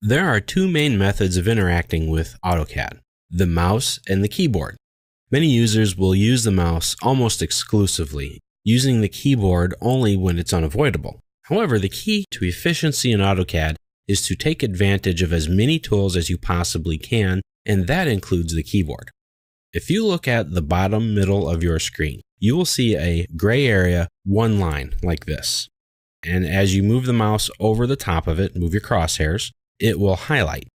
There are two main methods of interacting with AutoCAD, the mouse and the keyboard. Many users will use the mouse almost exclusively, using the keyboard only when it's unavoidable. However, the key to efficiency in AutoCAD is to take advantage of as many tools as you possibly can, and that includes the keyboard. If you look at the bottom middle of your screen, you will see a gray area, one line like this. And as you move the mouse over the top of it, move your crosshairs, it will highlight.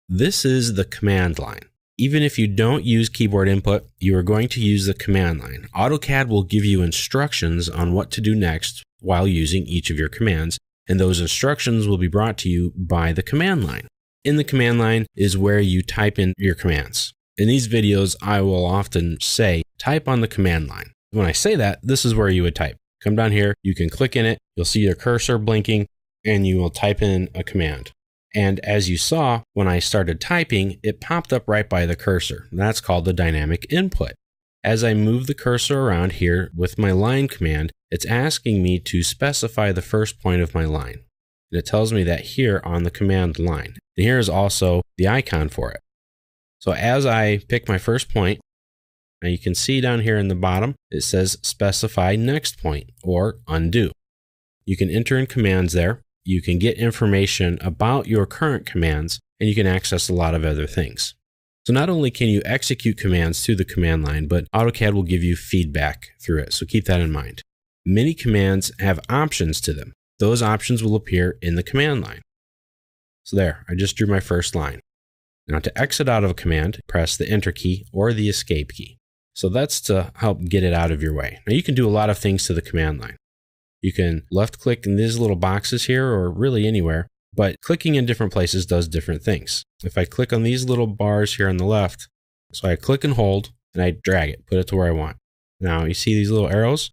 This is the command line. Even if you don't use keyboard input, you are going to use the command line. AutoCAD will give you instructions on what to do next while using each of your commands, and those instructions will be brought to you by the command line. In the command line is where you type in your commands. In these videos, I will often say, type on the command line. When I say that, this is where you would type. Come down here, you can click in it, you'll see your cursor blinking, and you will type in a command. And as you saw, when I started typing, it popped up right by the cursor. That's called the dynamic input. As I move the cursor around here with my line command, it's asking me to specify the first point of my line. And it tells me that here on the command line. And here is also the icon for it. So as I pick my first point, now you can see down here in the bottom, it says specify next point or undo. You can enter in commands there. You can get information about your current commands, and you can access a lot of other things. So not only can you execute commands through the command line, but AutoCAD will give you feedback through it. So keep that in mind. Many commands have options to them. Those options will appear in the command line. So there, I just drew my first line. Now to exit out of a command, press the Enter key or the Escape key. So that's to help get it out of your way. Now you can do a lot of things to the command line. You can left click in these little boxes here or really anywhere, but clicking in different places does different things. If I click on these little bars here on the left, so I click and hold and I drag it, put it to where I want. Now you see these little arrows?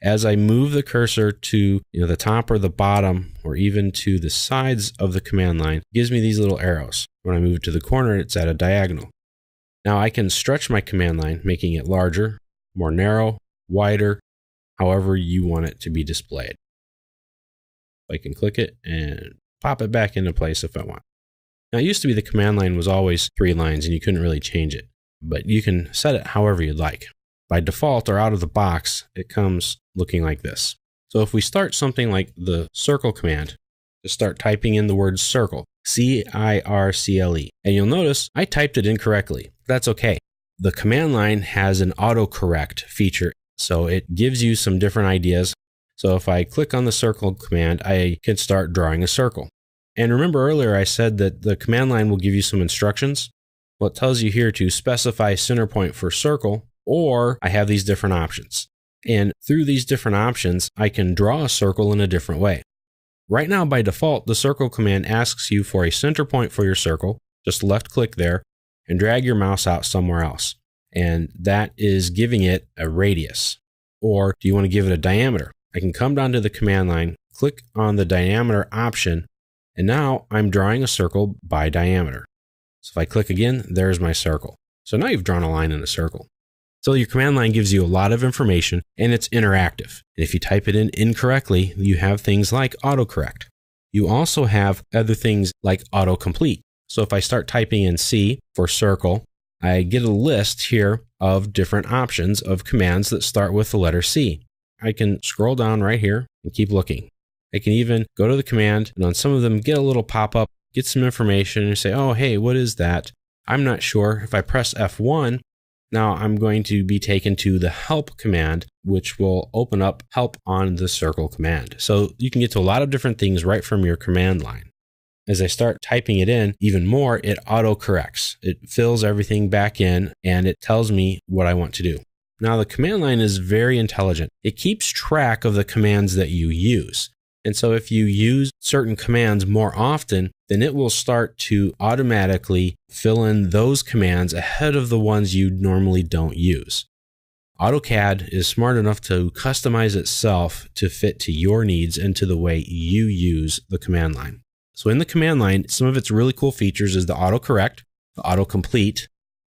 As I move the cursor to the top or the bottom or even to the sides of the command line, it gives me these little arrows. When I move it to the corner, it's at a diagonal. Now I can stretch my command line, making it larger, more narrow, wider, however you want it to be displayed. I can click it and pop it back into place if I want. Now it used to be the command line was always 3 lines and you couldn't really change it, but you can set it however you'd like. By default or out of the box, it comes looking like this. So if we start something like the circle command, to start typing in the word circle, C-I-R-C-L-E, and you'll notice I typed it incorrectly. That's okay. The command line has an autocorrect feature, so it gives you some different ideas. So if I click on the circle command, I can start drawing a circle. And remember earlier I said that the command line will give you some instructions? Well, it tells you here to specify center point for circle, or I have these different options. And through these different options, I can draw a circle in a different way. Right now, by default, the circle command asks you for a center point for your circle. Just left click there and drag your mouse out somewhere else. And that is giving it a radius. Or do you want to give it a diameter? I can come down to the command line, click on the diameter option, and now I'm drawing a circle by diameter. So if I click again, there's my circle. So now you've drawn a line in a circle. So your command line gives you a lot of information and it's interactive. And if you type it in incorrectly, you have things like autocorrect. You also have other things like autocomplete. So if I start typing in C for circle, I get a list here of different options of commands that start with the letter C. I can scroll down right here and keep looking. I can even go to the command and on some of them get a little pop-up, get some information and say, oh, hey, what is that? I'm not sure. If I press F1, now I'm going to be taken to the help command, which will open up help on the circle command. So you can get to a lot of different things right from your command line. As I start typing it in even more, it autocorrects. It fills everything back in and it tells me what I want to do. Now the command line is very intelligent. It keeps track of the commands that you use. And so if you use certain commands more often, then it will start to automatically fill in those commands ahead of the ones you normally don't use. AutoCAD is smart enough to customize itself to fit to your needs and to the way you use the command line. So in the command line, some of its really cool features is the autocorrect, the autocomplete,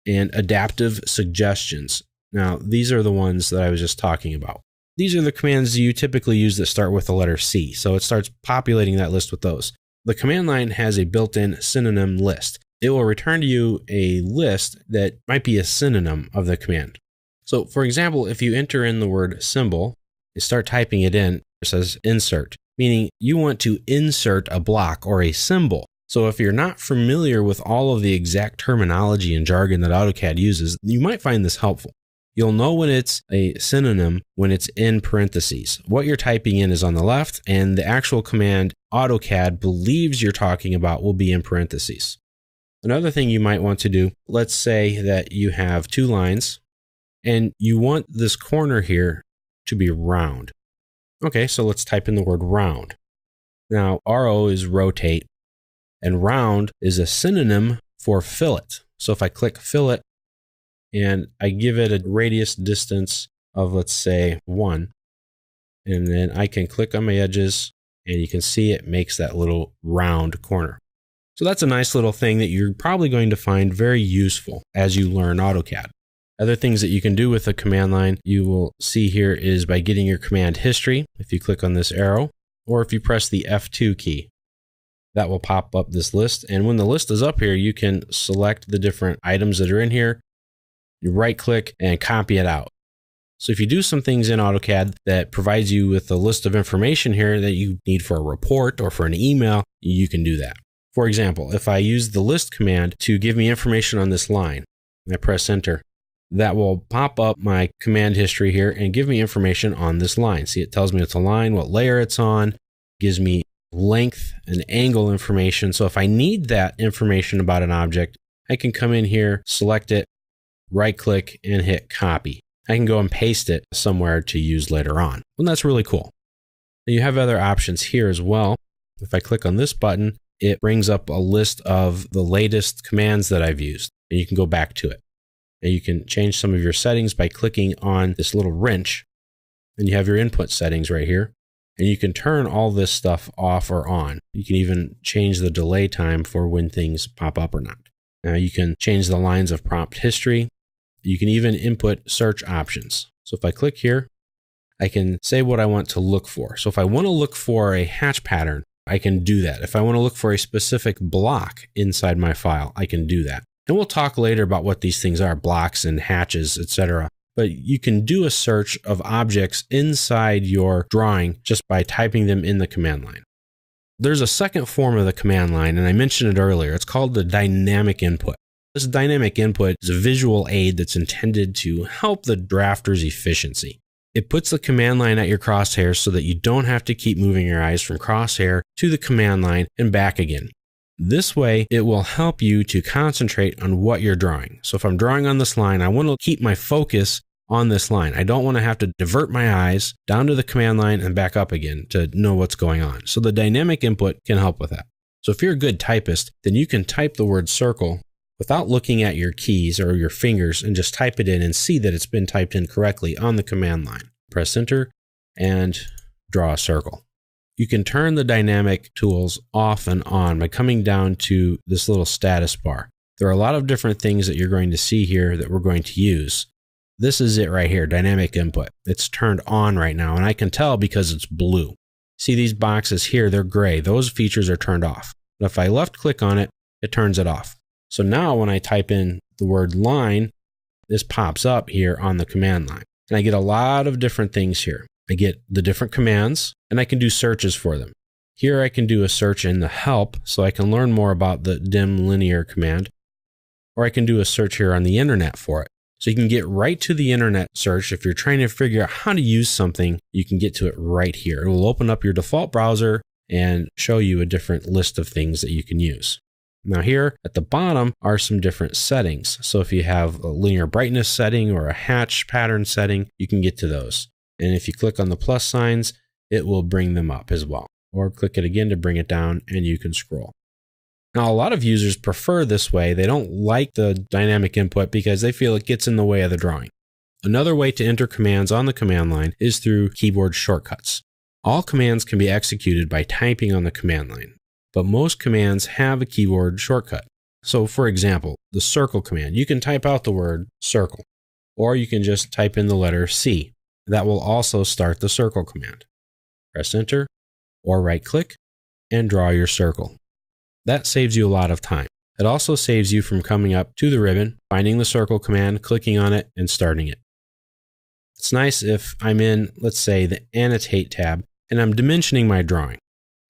and adaptive suggestions. Now, these are the ones that I was just talking about. These are the commands you typically use that start with the letter C. So it starts populating that list with those. The command line has a built-in synonym list. It will return to you a list that might be a synonym of the command. So for example, if you enter in the word symbol, you start typing it in, it says insert, meaning you want to insert a block or a symbol. So if you're not familiar with all of the exact terminology and jargon that AutoCAD uses, you might find this helpful. You'll know when it's a synonym when it's in parentheses. What you're typing in is on the left, and the actual command AutoCAD believes you're talking about will be in parentheses. Another thing you might want to do, let's say that you have 2 lines, and you want this corner here to be round. Okay, so let's type in the word round. Now, RO is rotate, and round is a synonym for fillet. So if I click fillet and I give it a radius distance of, let's say, 1, and then I can click on my edges and you can see it makes that little round corner. So that's a nice little thing that you're probably going to find very useful as you learn AutoCAD. Other things that you can do with the command line you will see here is by getting your command history. If you click on this arrow, or if you press the F2 key, that will pop up this list. And when the list is up here, you can select the different items that are in here. You right click and copy it out. So if you do some things in AutoCAD that provides you with a list of information here that you need for a report or for an email, you can do that. For example, if I use the list command to give me information on this line, and I press enter, that will pop up my command history here and give me information on this line. See, it tells me it's a line, what layer it's on, gives me length and angle information. So if I need that information about an object, I can come in here, select it, right click and hit copy. I can go and paste it somewhere to use later on. And that's really cool. Now you have other options here as well. If I click on this button, it brings up a list of the latest commands that I've used, and you can go back to it. And you can change some of your settings by clicking on this little wrench, and you have your input settings right here. And you can turn all this stuff off or on. You can even change the delay time for when things pop up or not. Now you can change the lines of prompt history. You can even input search options. So if I click here, I can say what I want to look for. So if I want to look for a hatch pattern, I can do that. If I want to look for a specific block inside my file, I can do that. And we'll talk later about what these things are, blocks and hatches, etc. But you can do a search of objects inside your drawing just by typing them in the command line. There's a second form of the command line, and I mentioned it earlier. It's called the dynamic input. This dynamic input is a visual aid that's intended to help the drafter's efficiency. It puts the command line at your crosshairs so that you don't have to keep moving your eyes from crosshair to the command line and back again. This way, it will help you to concentrate on what you're drawing. So if I'm drawing on this line, I want to keep my focus on this line. I don't want to have to divert my eyes down to the command line and back up again to know what's going on. So the dynamic input can help with that. So if you're a good typist, then you can type the word circle without looking at your keys or your fingers and just type it in and see that it's been typed in correctly on the command line. Press enter and draw a circle. You can turn the dynamic tools off and on by coming down to this little status bar. There are a lot of different things that you're going to see here that we're going to use. This is it right here, dynamic input. It's turned on right now, and I can tell because it's blue. See these boxes here, they're gray. Those features are turned off. But if I left click on it, it turns it off. So now when I type in the word line, this pops up here on the command line. And I get a lot of different things here. I get the different commands, and I can do searches for them. Here I can do a search in the help, so I can learn more about the dim linear command, or I can do a search here on the internet for it. So you can get right to the internet search. If you're trying to figure out how to use something, you can get to it right here. It will open up your default browser and show you a different list of things that you can use. Now here at the bottom are some different settings. So if you have a linear brightness setting or a hatch pattern setting, you can get to those. And if you click on the plus signs, it will bring them up as well. Or click it again to bring it down and you can scroll. Now, a lot of users prefer this way. They don't like the dynamic input because they feel it gets in the way of the drawing. Another way to enter commands on the command line is through keyboard shortcuts. All commands can be executed by typing on the command line, but most commands have a keyboard shortcut. So for example, the circle command, you can type out the word circle, or you can just type in the letter C. That will also start the circle command. Press enter or right click and draw your circle. That saves you a lot of time. It also saves you from coming up to the ribbon, finding the circle command, clicking on it, and starting it. It's nice if I'm in, let's say, the Annotate tab, and I'm dimensioning my drawing.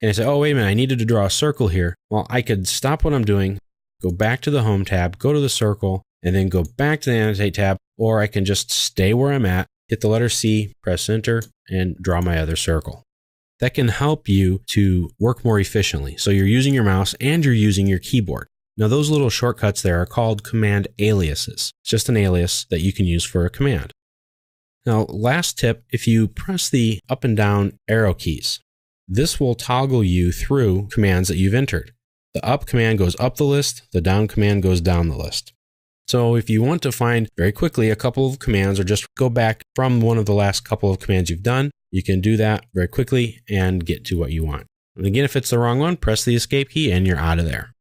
And I say, oh, wait a minute, I needed to draw a circle here. Well, I could stop what I'm doing, go back to the Home tab, go to the circle, and then go back to the Annotate tab, or I can just stay where I'm at, hit the letter C, press Enter, and draw my other circle. That can help you to work more efficiently. So you're using your mouse and you're using your keyboard. Now, those little shortcuts there are called command aliases. It's just an alias that you can use for a command. Now, last tip, if you press the up and down arrow keys, this will toggle you through commands that you've entered. The up command goes up the list, the down command goes down the list. So if you want to find very quickly a couple of commands or just go back from one of the last couple of commands you've done, you can do that very quickly and get to what you want. And again, if it's the wrong one, press the escape key and you're out of there.